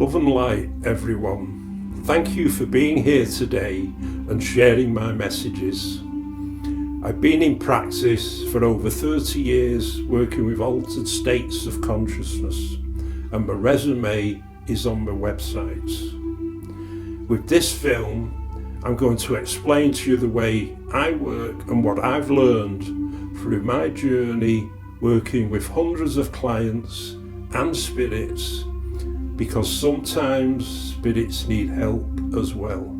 Love and light, everyone. Thank you for being here today and sharing my messages. I've been in practice for over 30 years working with altered states of consciousness, and my resume is on my website. With this film, I'm going to explain to you the way I work and what I've learned through my journey working with hundreds of clients and spirits, because sometimes spirits need help as well.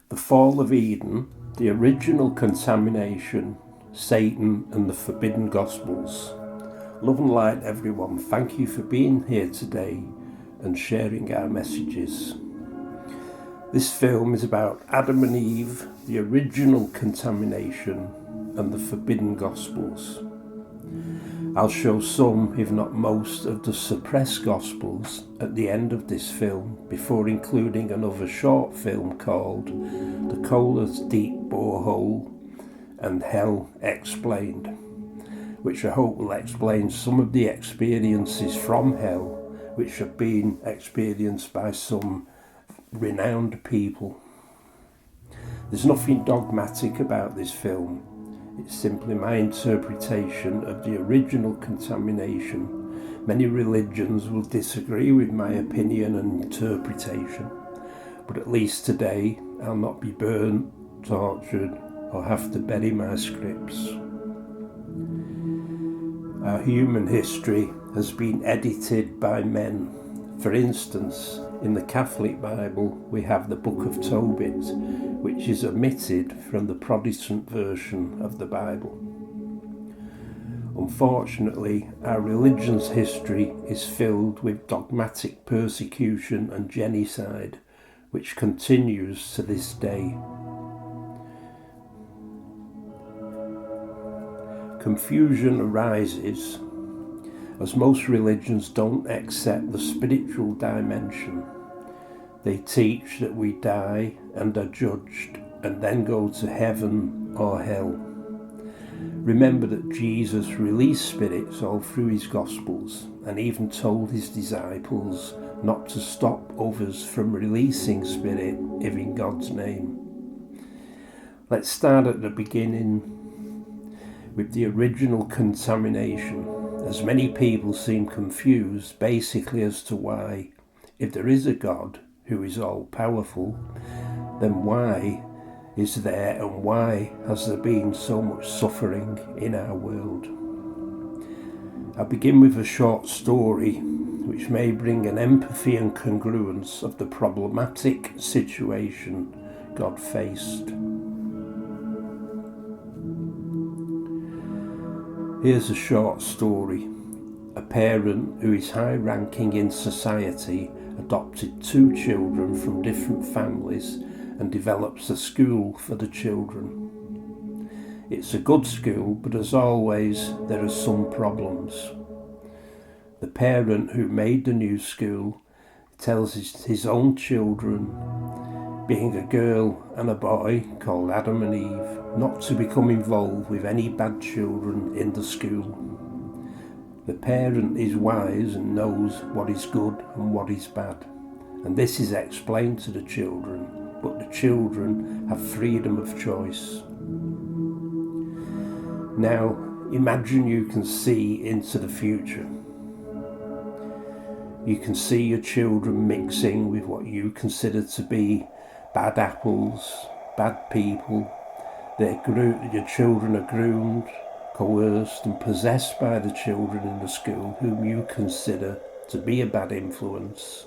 The fall of Eden, the original contamination, Satan and the forbidden gospels. Love and light, everyone. Thank you for being here today and sharing our messages. This film is about Adam and Eve, the original contamination and the forbidden gospels. I'll show some, if not most, of the suppressed gospels at the end of this film, before including another short film called The Kola's Deep Borehole and Hell Explained, which I hope will explain some of the experiences from hell which have been experienced by some renowned people. There's nothing dogmatic about this film. It's simply my interpretation of the original contamination. Many religions will disagree with my opinion and interpretation, but at least today I'll not be burned, tortured, or have to bury my scripts. Our human history has been edited by men. For instance, in the Catholic Bible we have the Book of Tobit, which is omitted from the Protestant version of the Bible. Unfortunately, our religion's history is filled with dogmatic persecution and genocide, which continues to this day. Confusion arises as most religions don't accept the spiritual dimension. They teach that we die and are judged and then go to heaven or hell. Remember that Jesus released spirits all through his Gospels and even told his disciples not to stop others from releasing spirit if in God's name. Let's start at the beginning with the original contamination, as many people seem confused basically as to why, if there is a God who is all-powerful, then why is there and why has there been so much suffering in our world? I'll begin with a short story which may bring an empathy and congruence of the problematic situation God faced. Here's a short story. A parent who is high-ranking in society adopted 2 children from different families and develops a school for the children. It's a good school, but as always, there are some problems. The parent who made the new school tells his own children, being a girl and a boy called Adam and Eve, not to become involved with any bad children in the school. The parent is wise and knows what is good and what is bad, and this is explained to the children, but the children have freedom of choice. Now, imagine you can see into the future. You can see your children mixing with what you consider to be bad apples, bad people. Your children are groomed, coerced and possessed by the children in the school whom you consider to be a bad influence.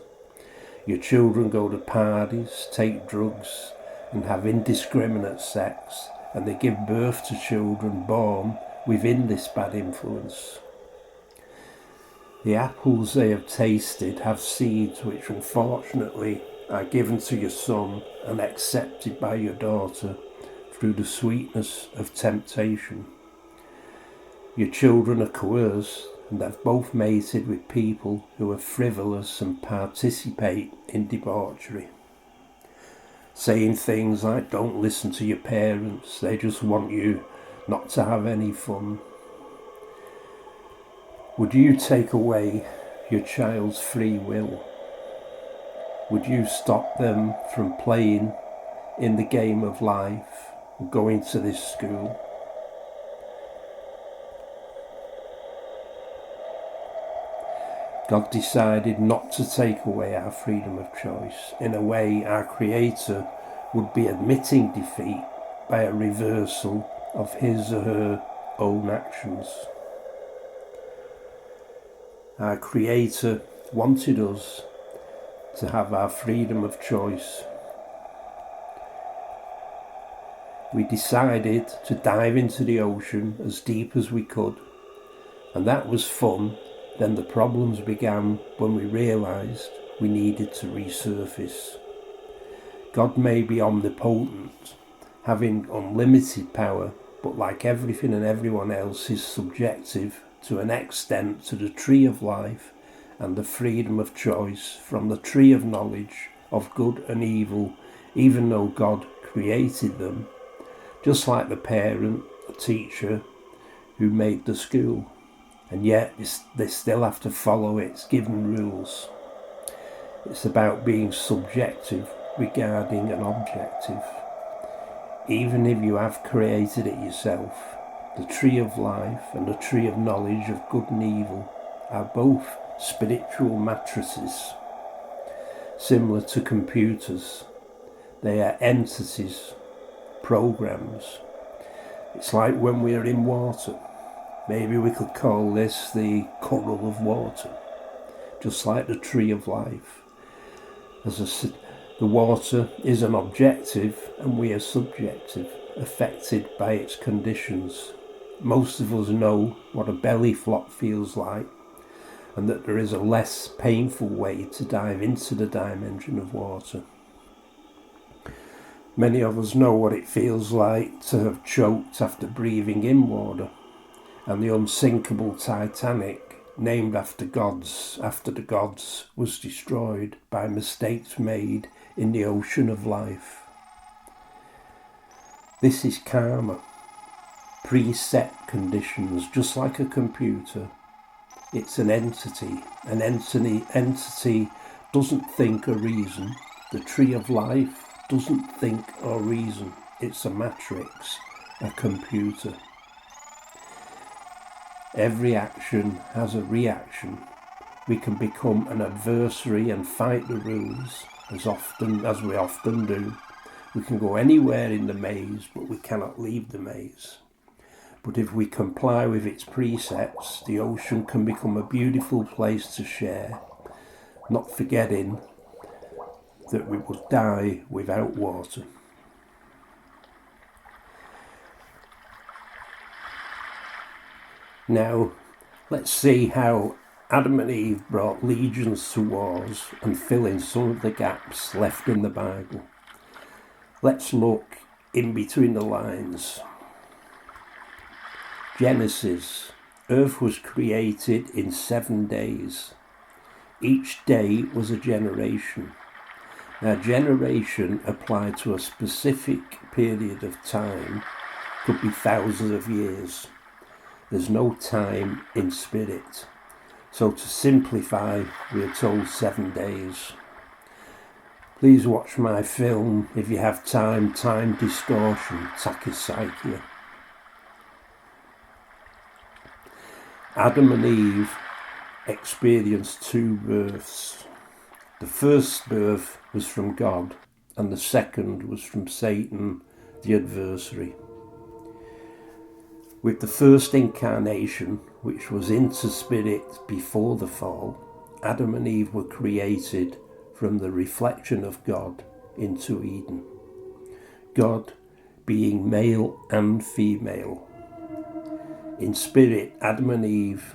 Your children go to parties, take drugs and have indiscriminate sex, and they give birth to children born within this bad influence. The apples they have tasted have seeds which unfortunately are given to your son and accepted by your daughter through the sweetness of temptation. Your children are coerced and have both mated with people who are frivolous and participate in debauchery, saying things like, "Don't listen to your parents, they just want you not to have any fun." Would you take away your child's free will? Would you stop them from playing in the game of life and going to this school? God decided not to take away our freedom of choice. In a way, our Creator would be admitting defeat by a reversal of his or her own actions. Our Creator wanted us to have our freedom of choice. We decided to dive into the ocean as deep as we could, and that was fun. Then the problems began when we realised we needed to resurface. God may be omnipotent, having unlimited power, but like everything and everyone else is subjective to an extent to the tree of life and the freedom of choice from the tree of knowledge of good and evil, even though God created them, just like the parent, the teacher who made the school. And yet they still have to follow its given rules. It's about being subjective regarding an objective. Even if you have created it yourself, the tree of life and the tree of knowledge of good and evil are both spiritual matrices. Similar to computers, they are entities, programs. It's like when we're in water. Maybe we could call this the coral of water, just like the tree of life. The water is an objective and we are subjective, affected by its conditions. Most of us know what a belly flop feels like, and that there is a less painful way to dive into the dimension of water. Many of us know what it feels like to have choked after breathing in water. And the unsinkable Titanic, named after the gods, was destroyed by mistakes made in the ocean of life. This is karma, preset conditions, just like a computer. It's an entity. An entity doesn't think or reason. The tree of life doesn't think or reason. It's a matrix, a computer. Every action has a reaction. We can become an adversary and fight the rules as we often do. We can go anywhere in the maze, but we cannot leave the maze. But if we comply with its precepts, the ocean can become a beautiful place to share, not forgetting that we would die without water. Now, let's see how Adam and Eve brought legions to wars and fill in some of the gaps left in the Bible. Let's look in between the lines. Genesis. Earth was created in 7 days. Each day was a generation. Now, generation applied to a specific period of time could be thousands of years. There's no time in spirit. So to simplify, we are told 7 days. Please watch my film, if you have time, Distortion, Tachypsychia. Adam and Eve experienced 2 births. The first birth was from God, and the second was from Satan, the adversary. With the first incarnation, which was into spirit before the fall, Adam and Eve were created from the reflection of God into Eden. God being male and female. In spirit, Adam and Eve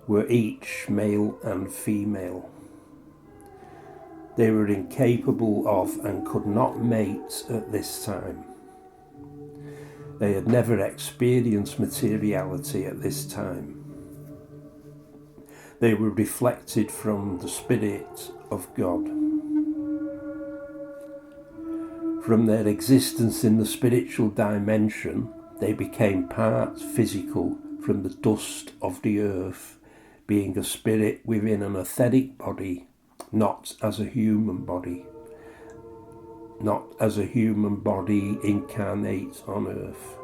were each male and female. They were incapable of and could not mate at this time. They had never experienced materiality at this time. They were reflected from the Spirit of God. From their existence in the spiritual dimension, they became part physical from the dust of the earth being a spirit within an etheric body, not as a human body. Not as a human body incarnate on earth.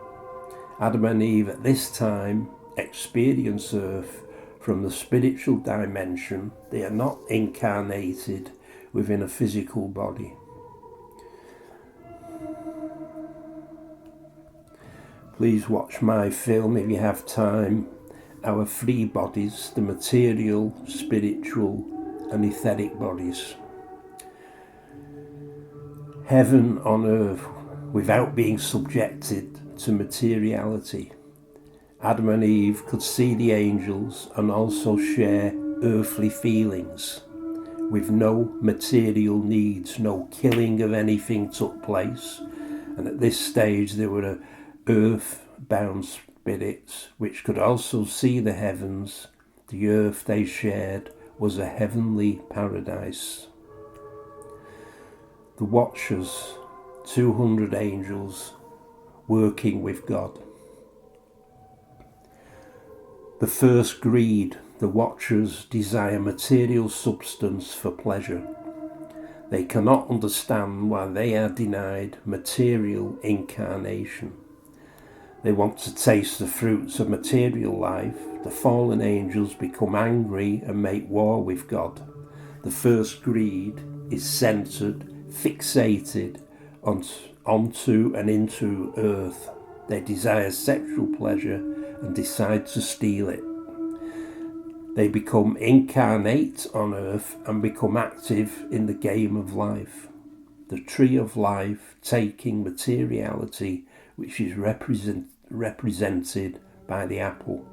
Adam and Eve at this time experience earth from the spiritual dimension. They are not incarnated within a physical body. Please watch my film if you have time. Our three bodies, the material, spiritual and etheric bodies. Heaven on earth without being subjected to materiality. Adam and Eve could see the angels and also share earthly feelings with no material needs. No killing of anything took place, and at this stage there were earth-bound spirits which could also see the heavens. The earth they shared was a heavenly paradise. The Watchers, 200 angels working with God. The first greed. The Watchers desire material substance for pleasure. They cannot understand why they are denied material incarnation. They want to taste the fruits of material life. The fallen angels become angry and make war with God. The first greed is centered, fixated onto and into earth. They desire sexual pleasure and decide to steal it. They become incarnate on earth and become active in the game of life. The tree of life taking materiality, which is represented by the apple.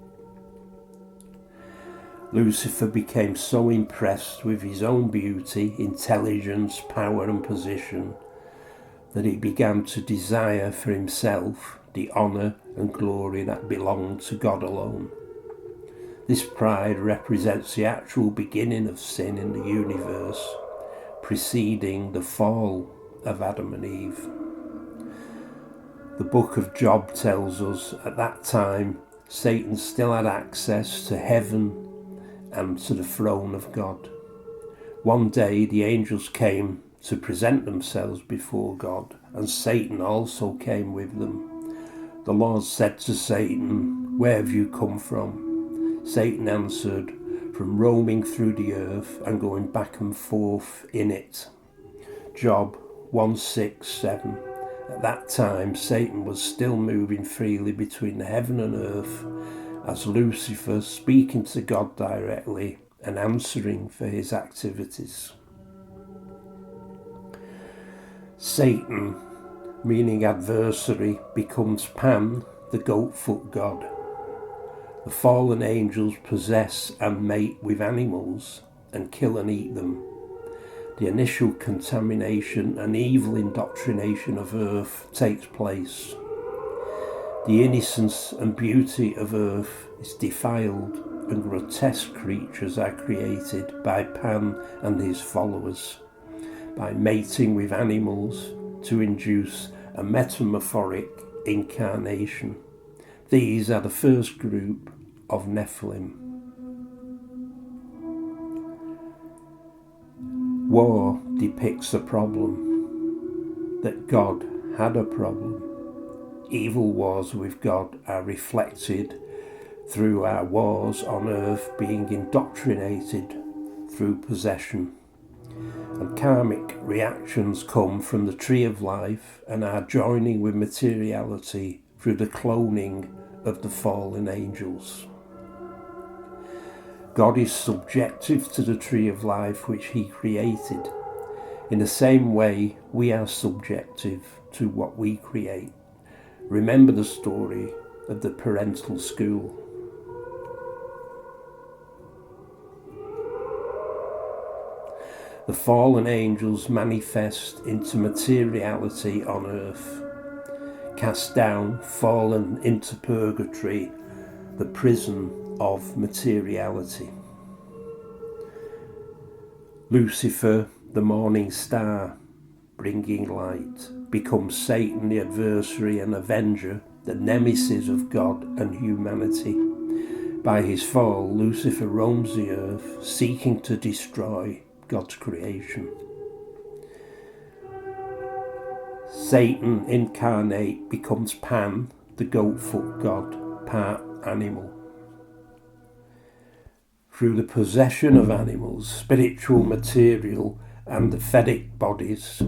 Lucifer became so impressed with his own beauty, intelligence, power and position that he began to desire for himself the honour and glory that belonged to God alone. This pride represents the actual beginning of sin in the universe, preceding the fall of Adam and Eve. The book of Job tells us at that time Satan still had access to heaven and to the throne of God. One day the angels came to present themselves before God, and Satan also came with them. The Lord said to Satan, "Where have you come from?" Satan answered, "From roaming through the earth and going back and forth in it." Job 1:6-7. At that time, Satan was still moving freely between the heaven and earth as Lucifer, speaking to God directly and answering for his activities. Satan, meaning adversary, becomes Pan, the goat-foot god. The fallen angels possess and mate with animals and kill and eat them. The initial contamination and evil indoctrination of earth takes place. The innocence and beauty of earth is defiled, and grotesque creatures are created by Pan and his followers, by mating with animals to induce a metamorphic incarnation. These are the first group of Nephilim. War depicts a problem, that God had a problem. Evil wars with God are reflected through our wars on earth being indoctrinated through possession. And karmic reactions come from the tree of life and our joining with materiality through the cloning of the fallen angels. God is subjective to the tree of life which he created. In the same way, we are subjective to what we create. Remember the story of the parental school. The fallen angels manifest into materiality on earth, cast down, fallen into purgatory, the prison of materiality. Lucifer, the morning star, bringing light, becomes Satan, the adversary and avenger, the nemesis of God and humanity. By his fall, Lucifer roams the earth, seeking to destroy God's creation. Satan incarnate becomes Pan, the goat-foot god, part animal. Through the possession of animals, spiritual material and etheric bodies,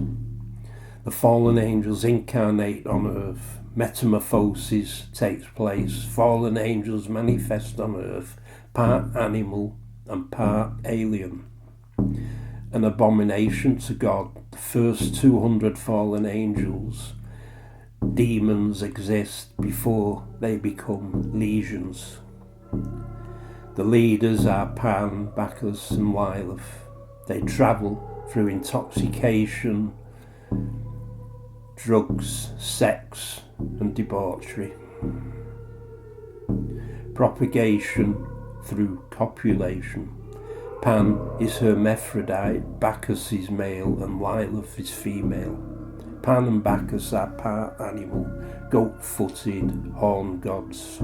the fallen angels incarnate on earth. Metamorphosis takes place. Fallen angels manifest on earth, part animal and part alien. An abomination to God, the first 200 fallen angels, demons, exist before they become legions. The leaders are Pan, Bacchus and Lilith. They travel through intoxication, drugs, sex and debauchery. Propagation through copulation. Pan is hermaphrodite, Bacchus is male and Lilith is female. Pan and Bacchus are part animal, goat-footed, horned gods.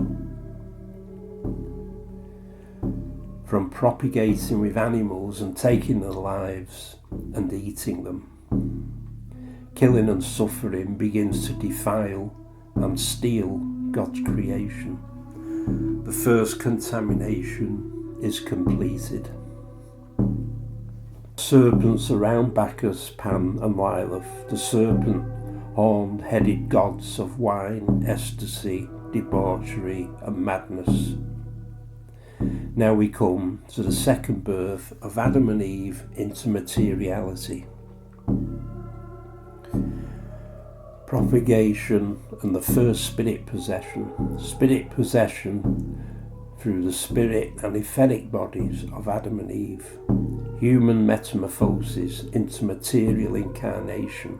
From propagating with animals and taking their lives and eating them, killing and suffering begins to defile and steal God's creation. The first contamination is completed. Serpents around Bacchus, Pan and Lilith, the serpent horned-headed gods of wine, ecstasy, debauchery and madness. Now we come to the second birth of Adam and Eve into materiality. Propagation and the first spirit possession. Spirit possession through the spirit and etheric bodies of Adam and Eve. Human metamorphosis into material incarnation.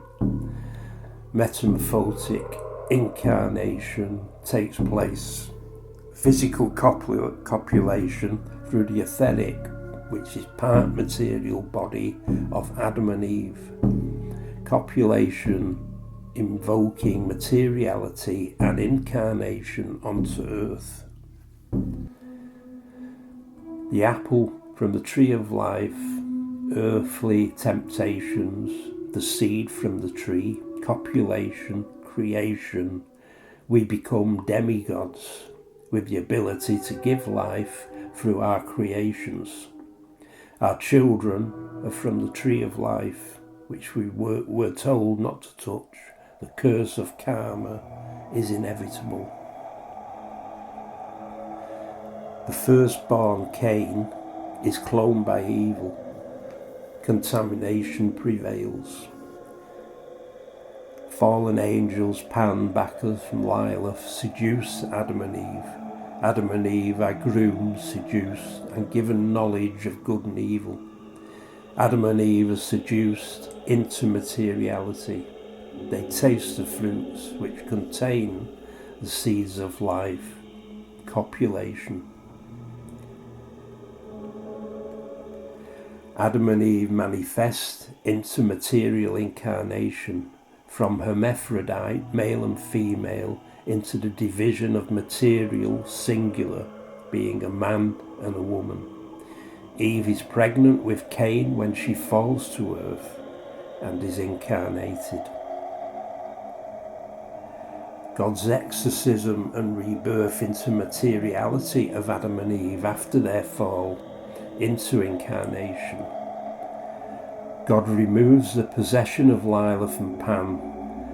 Metamorphotic incarnation takes place. Physical copulation through the etheric, which is part material body of Adam and Eve. Copulation invoking materiality and incarnation onto earth. The apple from the tree of life, earthly temptations, the seed from the tree, copulation, creation, we become demigods with the ability to give life through our creations. Our children are from the tree of life, which we were told not to touch. The curse of karma is inevitable. The firstborn, Cain, is cloned by evil. Contamination prevails. Fallen angels, Pan, Bacchus and Lilith, seduce Adam and Eve. Adam and Eve are groomed, seduced and given knowledge of good and evil. Adam and Eve are seduced into materiality. They taste the fruits which contain the seeds of life, copulation. Adam and Eve manifest into material incarnation, from hermaphrodite, male and female, into the division of material, singular, being a man and a woman. Eve is pregnant with Cain when she falls to earth and is incarnated. God's exorcism and rebirth into materiality of Adam and Eve after their fall into incarnation. God removes the possession of Lilith and Pan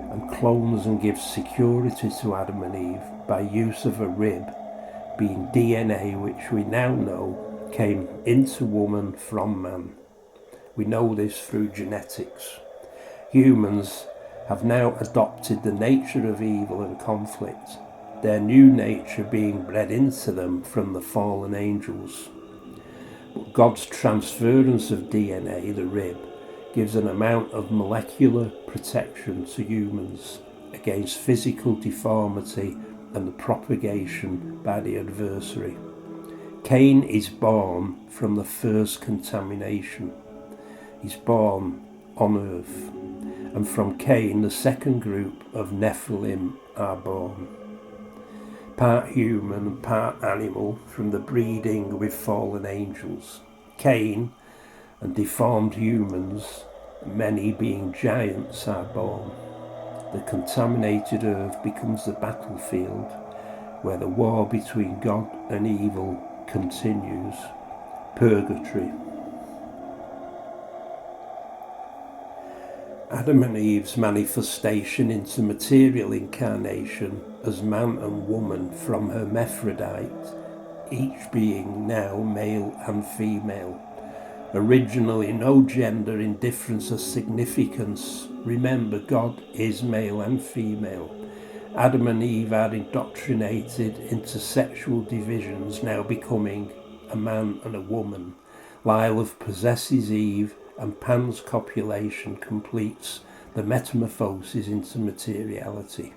and clones and gives security to Adam and Eve by use of a rib, being DNA which we now know came into woman from man. We know this through genetics. Humans have now adopted the nature of evil and conflict, their new nature being bred into them from the fallen angels. But God's transference of DNA, the rib, gives an amount of molecular protection to humans against physical deformity and the propagation by the adversary. Cain is born from the first contamination. He's born on earth, and from Cain the second group of Nephilim are born. part human and part animal from the breeding with fallen angels. Cain and deformed humans, many being giants, are born. The contaminated earth becomes the battlefield where the war between God and evil continues. Purgatory. Adam and Eve's manifestation into material incarnation as man and woman from hermaphrodite, each being now male and female. Originally no gender in difference or significance. Remember, God is male and female. Adam and Eve are indoctrinated into sexual divisions, now becoming a man and a woman. Lilith possesses Eve, and Pan's copulation completes the metamorphosis into materiality.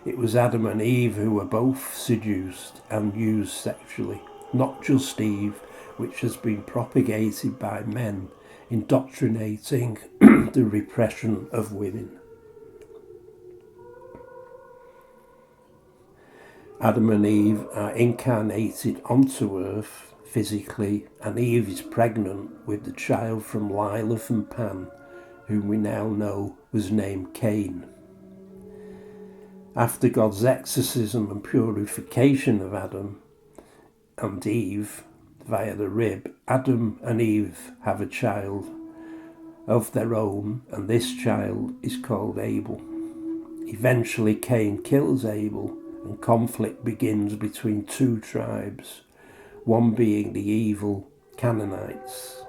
It was Adam and Eve who were both seduced and used sexually, not just Eve, which has been propagated by men, indoctrinating the repression of women. Adam and Eve are incarnated onto earth physically, and Eve is pregnant with the child from Lilith and Pan, whom we now know was named Cain. After God's exorcism and purification of Adam and Eve via the rib, Adam and Eve have a child of their own, and this child is called Abel. Eventually Cain kills Abel, and conflict begins between two tribes, one being the evil Canaanites.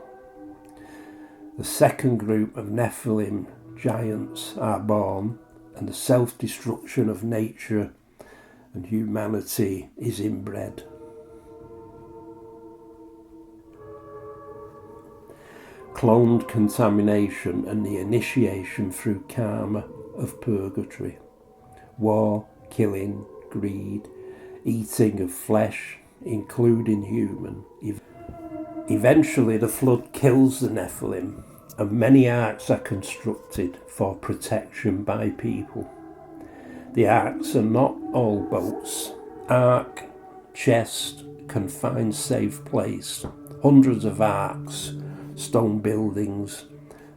The second group of Nephilim giants are born, and the self-destruction of nature and humanity is inbred. Cloned contamination and the initiation through karma of purgatory. War, killing, greed, eating of flesh, including human. Eventually the flood kills the Nephilim, and many arks are constructed for protection by people. The arks are not all boats. Ark, chest, confined safe place. Hundreds of arks, stone buildings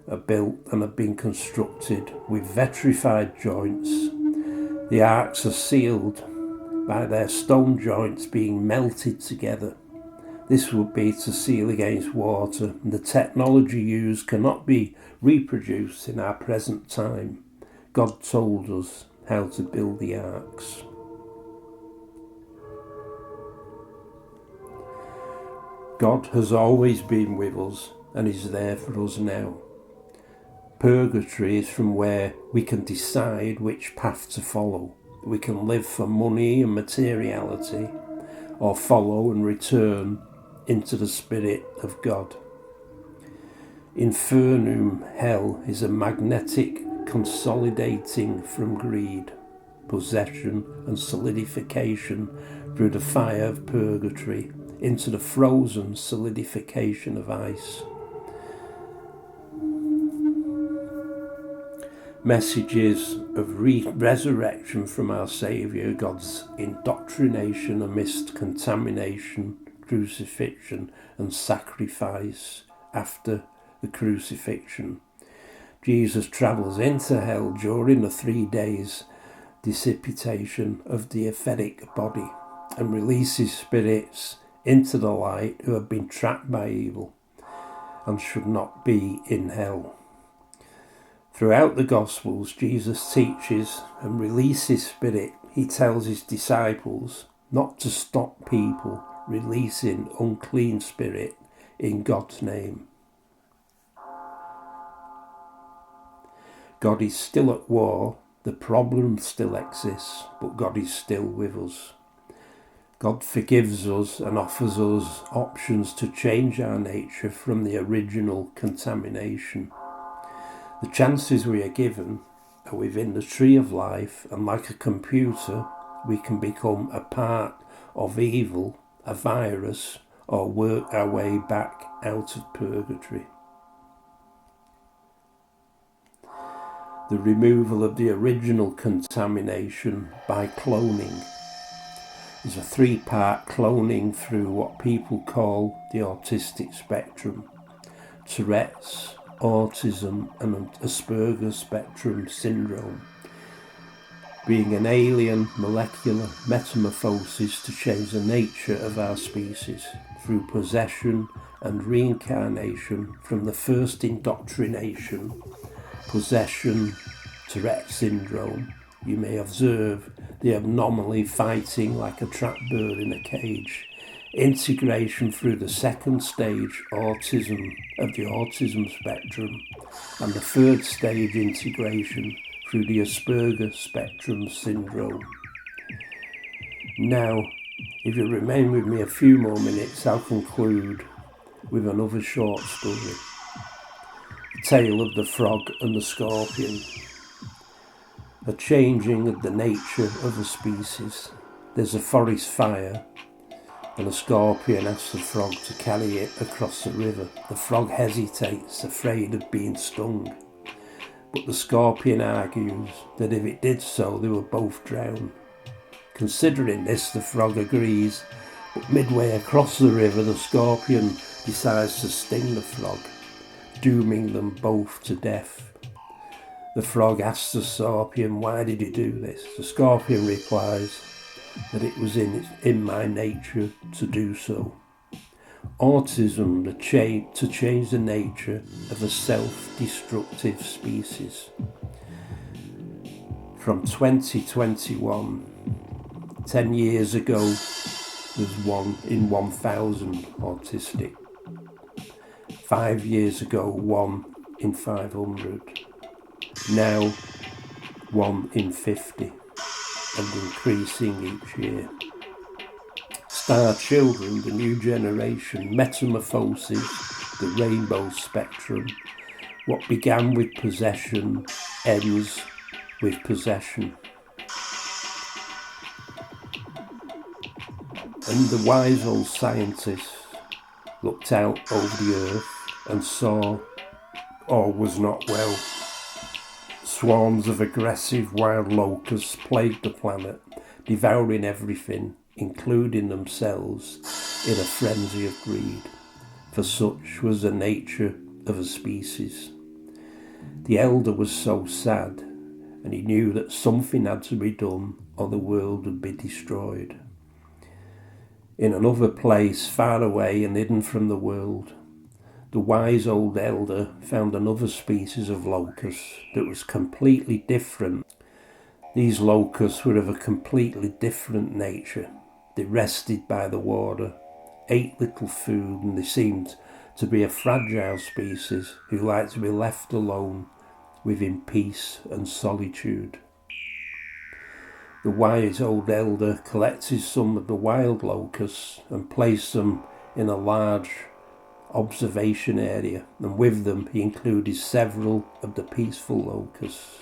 are built and have been constructed with vitrified joints. The arks are sealed by their stone joints being melted together. This would be to seal against water, and the technology used cannot be reproduced in our present time. God told us how to build the arks. God has always been with us and is there for us now. Purgatory is from where we can decide which path to follow. We can live for money and materiality, or follow and return into the Spirit of God. Infernum, hell, is a magnetic consolidating from greed, possession and solidification through the fire of purgatory into the frozen solidification of ice. Messages of resurrection from our Saviour, God's indoctrination amidst contamination, crucifixion and sacrifice after the crucifixion. Jesus travels into hell during the 3 days dissipation of the etheric body and releases spirits into the light who have been trapped by evil and should not be in hell. Throughout the Gospels, Jesus teaches and releases spirit. He tells his disciples not to stop people releasing unclean spirit in God's name. God is still at war. The problem still exists, but God is still with us. God forgives us and offers us options to change our nature from the original contamination. The chances we are given are within the tree of life, and like a computer, we can become a part of evil, a virus, or work our way back out of purgatory. The removal of the original contamination by cloning. is a 3-part cloning through what people call the autistic spectrum, Tourette's, autism and Asperger's spectrum syndrome, being an alien molecular metamorphosis to change the nature of our species through possession and reincarnation from the first indoctrination, possession, Tourette syndrome. You may observe the anomaly fighting like a trapped bird in a cage, integration through the second stage, autism of the autism spectrum, and the third stage, integration through the Asperger spectrum syndrome. Now, if you remain with me a few more minutes, I'll conclude with another short story. The tale of the frog and the scorpion. A changing of the nature of a species. There's a forest fire and a scorpion asks the frog to carry it across the river. The frog hesitates, afraid of being stung. But the scorpion argues that if it did so, they would both drown. Considering this, the frog agrees, but midway across the river, the scorpion decides to sting the frog, dooming them both to death. The frog asks the scorpion, "Why did you do this?" The scorpion replies that it was in my nature to do so. Autism, to change the nature of a self-destructive species. From 2021, 10 years ago, there's 1 in 1,000 autistic. 5 years ago, 1 in 500. Now 1 in 50 and increasing each year. Star children, the new generation, metamorphoses, the rainbow spectrum. What began with possession ends with possession. And the wise old scientists looked out over the earth and saw all was not well. Swarms of aggressive wild locusts plagued the planet, devouring everything, including themselves, in a frenzy of greed, for such was the nature of a species. The elder was so sad, and he knew that something had to be done or the world would be destroyed. In another place, far away and hidden from the world, the wise old elder found another species of locust that was completely different. These locusts were of a completely different nature. They rested by the water, ate little food, and they seemed to be a fragile species who liked to be left alone within peace and solitude. The wise old elder collected some of the wild locusts and placed them in a large observation area, and with them he included several of the peaceful locusts.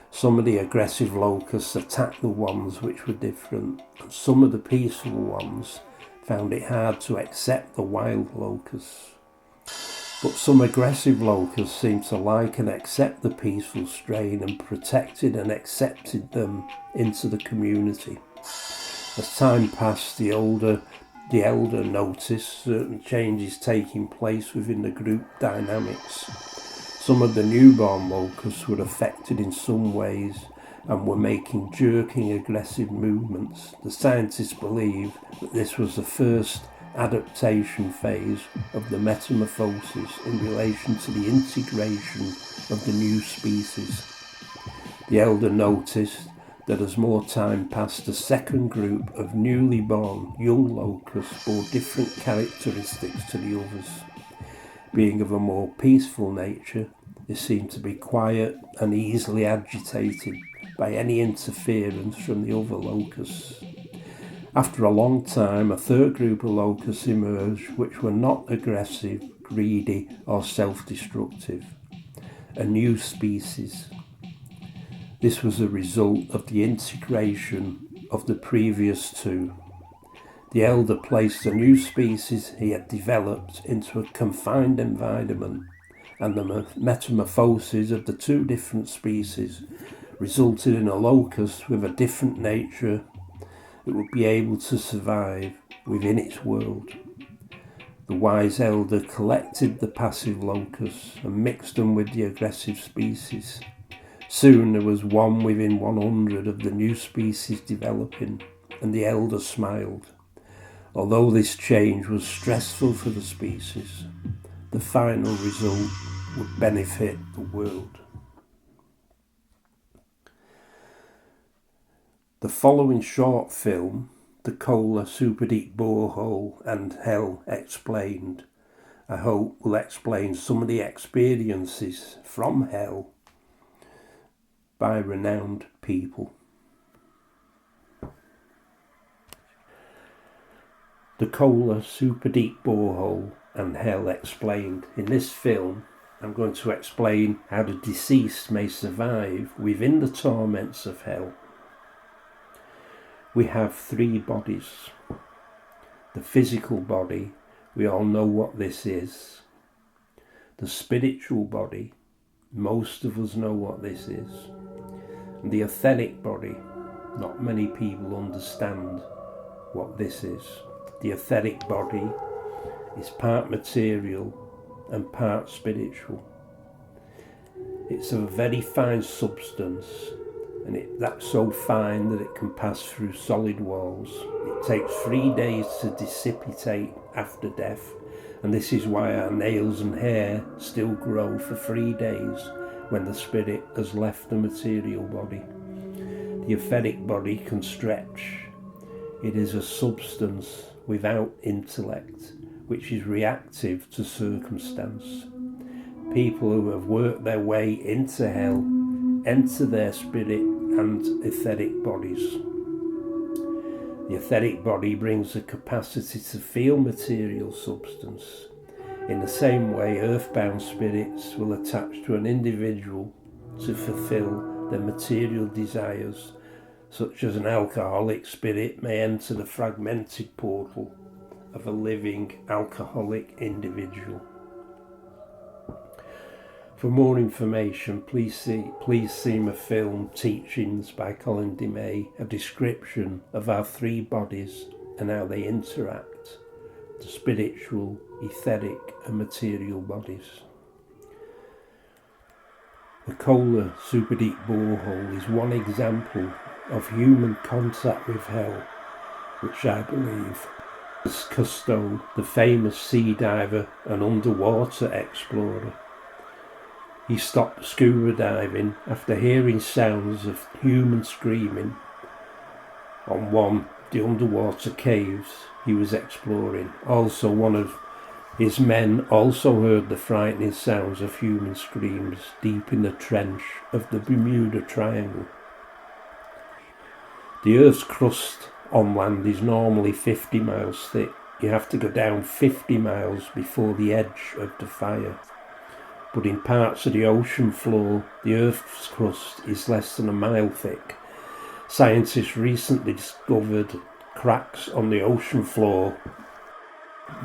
Some of the aggressive locusts attacked the ones which were different, and some of the peaceful ones found it hard to accept the wild locusts. But some aggressive locusts seemed to like and accept the peaceful strain and protected and accepted them into the community. As time passed, the elder noticed certain changes taking place within the group dynamics. Some of the newborn locusts were affected in some ways and were making jerking, aggressive movements. The scientists believe that this was the first adaptation phase of the metamorphosis in relation to the integration of the new species. The elder noticed that as more time passed, the second group of newly born young locusts bore different characteristics to the others. Being of a more peaceful nature, they seemed to be quiet and easily agitated by any interference from the other locusts. After a long time, a third group of locusts emerged which were not aggressive, greedy or self-destructive. A new species. This was a result of the integration of the previous two. The elder placed a new species he had developed into a confined environment, and the metamorphosis of the two different species resulted in a locust with a different nature that would be able to survive within its world. The wise elder collected the passive locusts and mixed them with the aggressive species. Soon there was one within 100 of the new species developing, and the elder smiled. Although this change was stressful for the species, the final result would benefit the world. The following short film, the Kola, Superdeep, Borehole and Hell Explained, I hope will explain some of the experiences from hell by renowned people. The Kola, Superdeep, Borehole and Hell Explained. In this film, I'm going to explain how the deceased may survive within the torments of hell. We have 3 bodies. The physical body, we all know what this is. The spiritual body, most of us know what this is. And the etheric body, not many people understand what this is. The etheric body is part material and part spiritual. It's a very fine substance, and that's so fine that it can pass through solid walls. It takes 3 days to dissipate after death, and this is why our nails and hair still grow for 3 days when the spirit has left the material body. The etheric body can stretch. It is a substance without intellect, which is reactive to circumstance. People who have worked their way into hell enter their spirit and etheric bodies. The etheric body brings the capacity to feel material substance. In the same way, earthbound spirits will attach to an individual to fulfill their material desires, such as an alcoholic spirit may enter the fragmented portal of a living alcoholic individual. For more information, please see my film Teachings by Colin DeMay, a description of our 3 bodies and how they interact, the spiritual, etheric and material bodies. The Kola Superdeep Borehole is one example of human contact with hell, which I believe is Cousteau, the famous sea diver and underwater explorer. He stopped scuba diving after hearing sounds of human screaming on one of the underwater caves he was exploring. Also, one of his men also heard the frightening sounds of human screams deep in the trench of the Bermuda Triangle. The Earth's crust on land is normally 50 miles thick. You have to go down 50 miles before the edge of the fire. But in parts of the ocean floor, the Earth's crust is less than a mile thick. Scientists recently discovered cracks on the ocean floor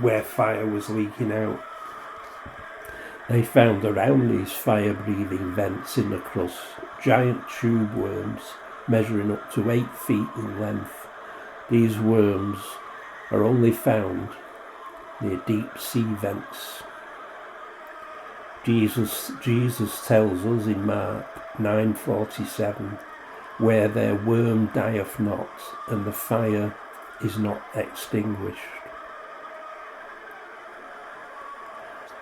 where fire was leaking out. They found around these fire-breathing vents in the crust giant tube worms measuring up to 8 feet in length. These worms are only found near deep sea vents. Jesus tells us in Mark 9:47, where their worm dieth not, and the fire is not extinguished.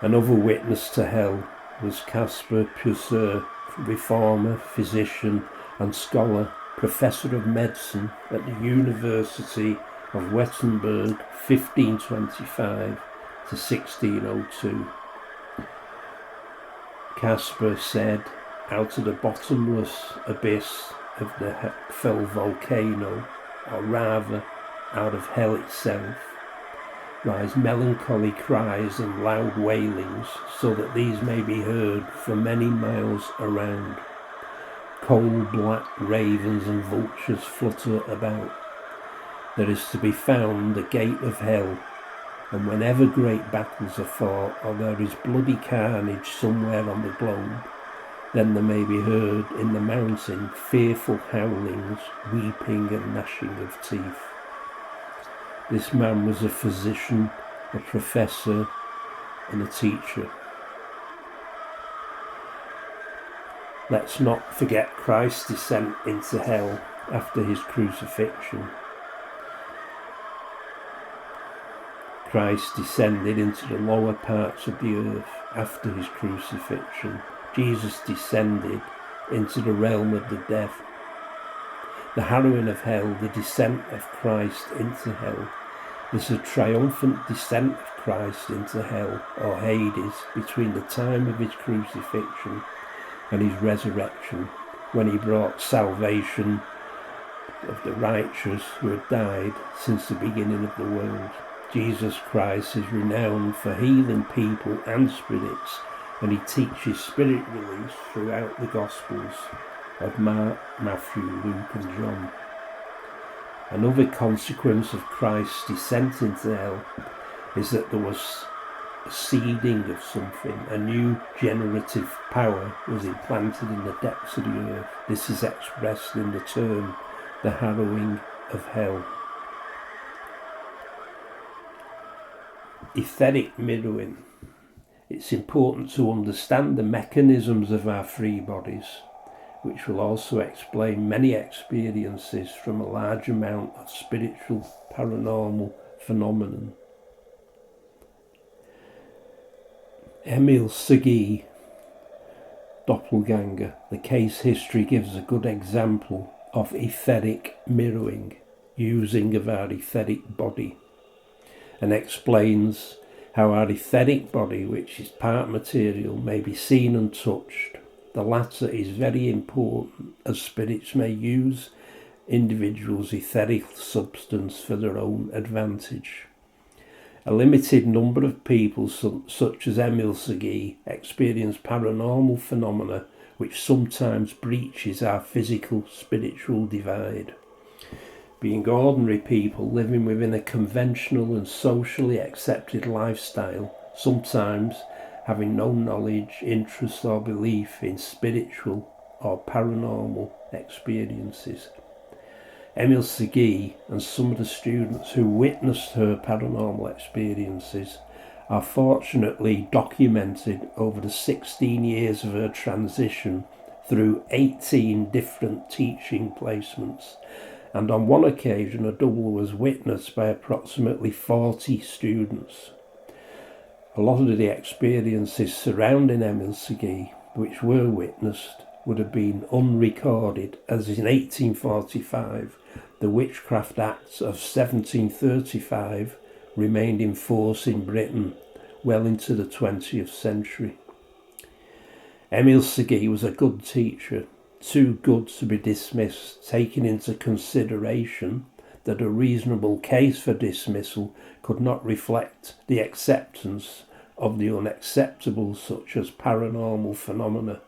Another witness to hell was Caspar Puseur, reformer, physician and scholar, professor of medicine at the University of Wittenberg, 1525 to 1602. Caspar said, out of the bottomless abyss of the fell volcano, or rather out of hell itself, rise melancholy cries and loud wailings, so that these may be heard for many miles around. Coal-black ravens and vultures flutter about. There is to be found the gate of hell, and whenever great battles are fought, or there is bloody carnage somewhere on the globe, then there may be heard in the mountain fearful howlings, weeping and gnashing of teeth. This man was a physician, a professor, and a teacher. Let's not forget Christ's descent into hell after his crucifixion. Christ descended into the lower parts of the earth after his crucifixion. Jesus descended into the realm of the dead. The harrowing of hell, the descent of Christ into hell, is a triumphant descent of Christ into hell, or Hades, between the time of his crucifixion and his resurrection, when he brought salvation of the righteous who had died since the beginning of the world. Jesus Christ is renowned for healing people and spirits, and he teaches spirit release throughout the Gospels of Mark, Matthew, Luke and John. Another consequence of Christ's descent into hell is that there was a seeding of something. A new generative power was implanted in the depths of the earth. This is expressed in the term, the harrowing of hell. Etheric mirroring. It's important to understand the mechanisms of our three bodies, which will also explain many experiences from a large amount of spiritual paranormal phenomenon. Emil Segui, doppelganger. The case history gives a good example of etheric mirroring, using of our etheric body, and explains how our etheric body, which is part material, may be seen and touched. The latter is very important, as spirits may use individuals' etheric substance for their own advantage. A limited number of people, such as Emil Segui, experience paranormal phenomena which sometimes breaches our physical-spiritual divide. Being ordinary people living within a conventional and socially accepted lifestyle, sometimes having no knowledge, interest or belief in spiritual or paranormal experiences. Emil Segui and some of the students who witnessed her paranormal experiences are fortunately documented over the 16 years of her transition through 18 different teaching placements, and on one occasion a double was witnessed by approximately 40 students. A lot of the experiences surrounding Emil Segui, which were witnessed, would have been unrecorded, as in 1845 the Witchcraft Acts of 1735 remained in force in Britain well into the 20th century. Emil Segui was a good teacher, too good to be dismissed, taking into consideration that a reasonable case for dismissal could not reflect the acceptance of the unacceptable, such as paranormal phenomena.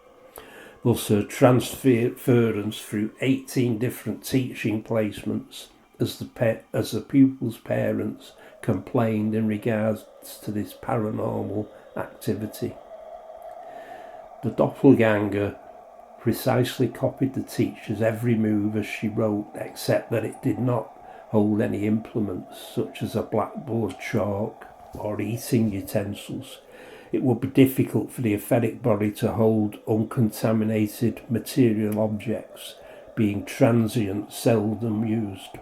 Thus her transference through 18 different teaching placements as the pupils' parents complained in regards to this paranormal activity. The doppelganger precisely copied the teacher's every move as she wrote, except that it did not hold any implements such as a blackboard, chalk or eating utensils. It would be difficult for the etheric body to hold uncontaminated material objects, being transient, seldom used,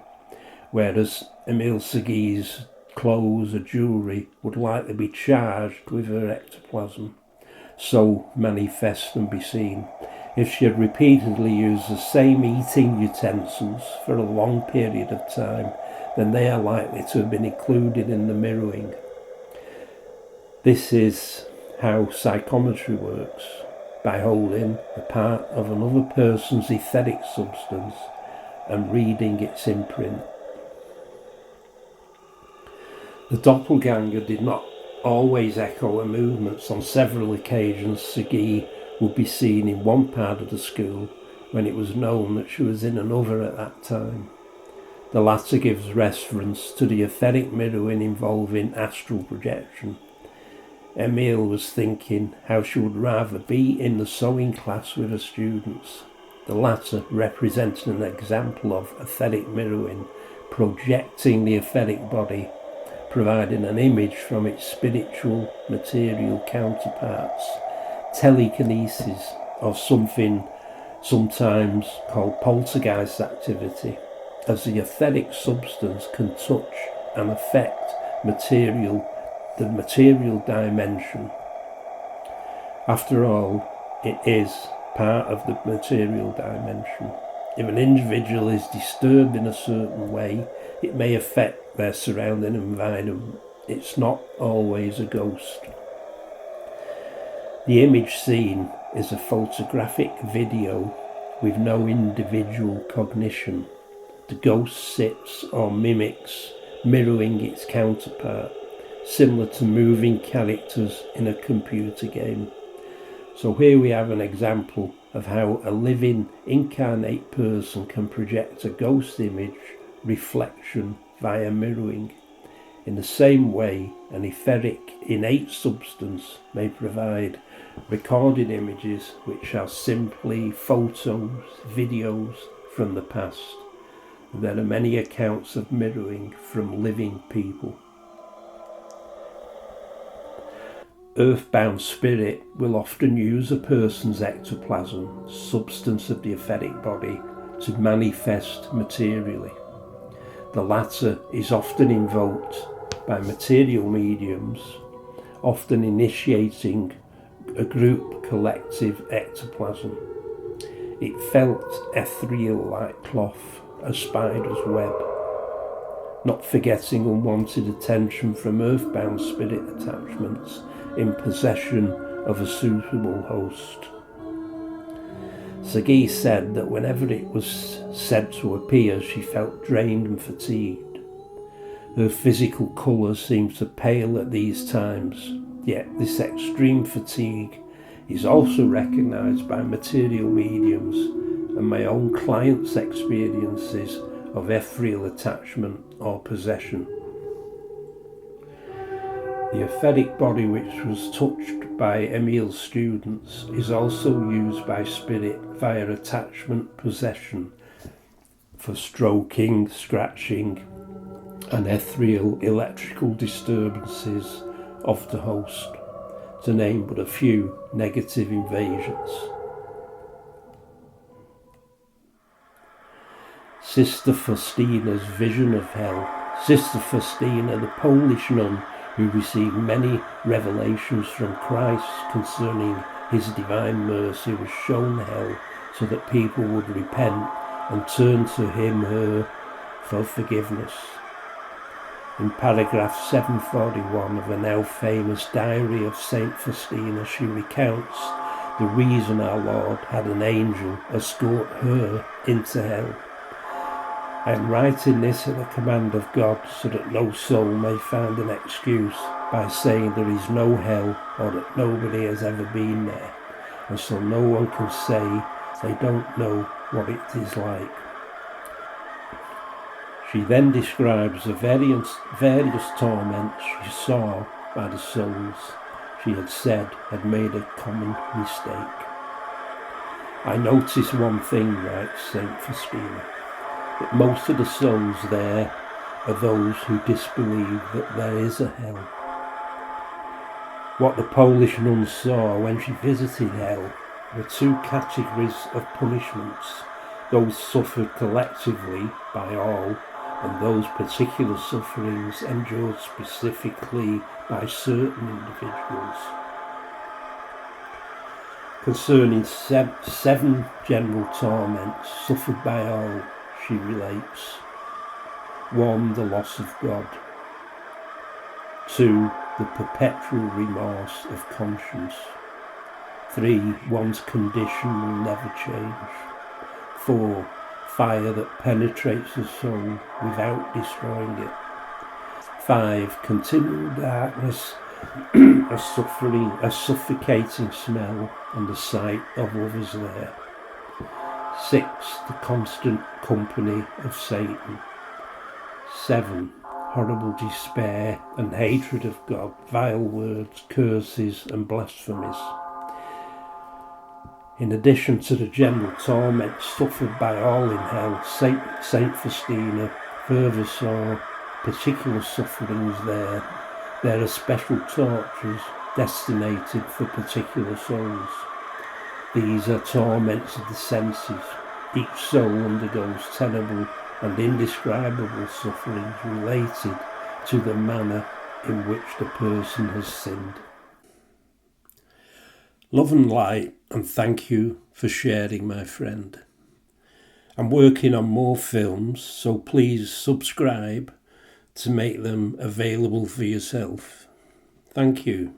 whereas Emil Segui's clothes or jewellery would likely be charged with her ectoplasm, so manifest and be seen. If she had repeatedly used the same eating utensils for a long period of time, then they are likely to have been included in the mirroring. This is how psychometry works, by holding a part of another person's etheric substance and reading its imprint. The doppelganger did not always echo her movements. On several occasions, Segui would be seen in one part of the school when it was known that she was in another at that time. The latter gives reference to the etheric mirroring involving astral projection. Emil was thinking how she would rather be in the sewing class with her students. The latter represented an example of etheric mirroring projecting the etheric body, providing an image from its spiritual material counterparts, telekinesis, or something sometimes called poltergeist activity, as the etheric substance can touch and affect the material dimension. After all, it is part of the material dimension. If an individual is disturbed in a certain way, it may affect their surrounding environment. It's not always a ghost. The image seen is a photographic video with no individual cognition. The ghost sits or mimics, mirroring its counterpart, similar to moving characters in a computer game. So here we have an example of how a living, incarnate person can project a ghost image reflection via mirroring. In the same way, an etheric, innate substance may provide recorded images which are simply photos, videos from the past. There are many accounts of mirroring from living people. Earthbound spirit will often use a person's ectoplasm, substance of the etheric body, to manifest materially. The latter is often invoked by material mediums, often initiating a group collective ectoplasm. It felt ethereal like cloth, a spider's web, not forgetting unwanted attention from earthbound spirit attachments in possession of a suitable host. Sagi said that whenever it was said to appear, she felt drained and fatigued. Her physical colour seemed to pale at these times, yet this extreme fatigue is also recognised by material mediums and my own clients' experiences of ethereal attachment or possession. The etheric body which was touched by Emil's students is also used by spirit via attachment possession for stroking, scratching and ethereal electrical disturbances of the host, to name but a few negative invasions. Sister Faustina's vision of hell. Sister Faustina, the Polish nun who received many revelations from Christ concerning his divine mercy, was shown hell so that people would repent and turn to her for forgiveness. In paragraph 741 of her now famous Diary of Saint Faustina, she recounts the reason our Lord had an angel escort her into hell. I am writing this at the command of God so that no soul may find an excuse by saying there is no hell or that nobody has ever been there, and so no one can say they don't know what it is like. She then describes the various torments she saw by the souls she had said had made a common mistake. I notice one thing, writes Saint Faustina, that most of the souls there are those who disbelieve that there is a hell. What the Polish nun saw when she visited hell were two categories of punishments, those suffered collectively by all, and those particular sufferings endured specifically by certain individuals. Concerning seven general torments suffered by all, she relates: 1. The loss of God. 2. The perpetual remorse of conscience. 3. One's condition will never change. 4. Fire that penetrates the soul without destroying it. 5. Continual darkness, a suffering, a suffocating smell, and the sight of others there. 6. The constant company of Satan. 7. Horrible despair and hatred of God, vile words, curses and blasphemies. In addition to the general torment suffered by all in hell, Saint Faustina further saw particular sufferings there. There are special tortures destinated for particular souls. These are torments of the senses. Each soul undergoes terrible and indescribable sufferings related to the manner in which the person has sinned. Love and light, and thank you for sharing, my friend. I'm working on more films, so please subscribe to make them available for yourself. Thank you.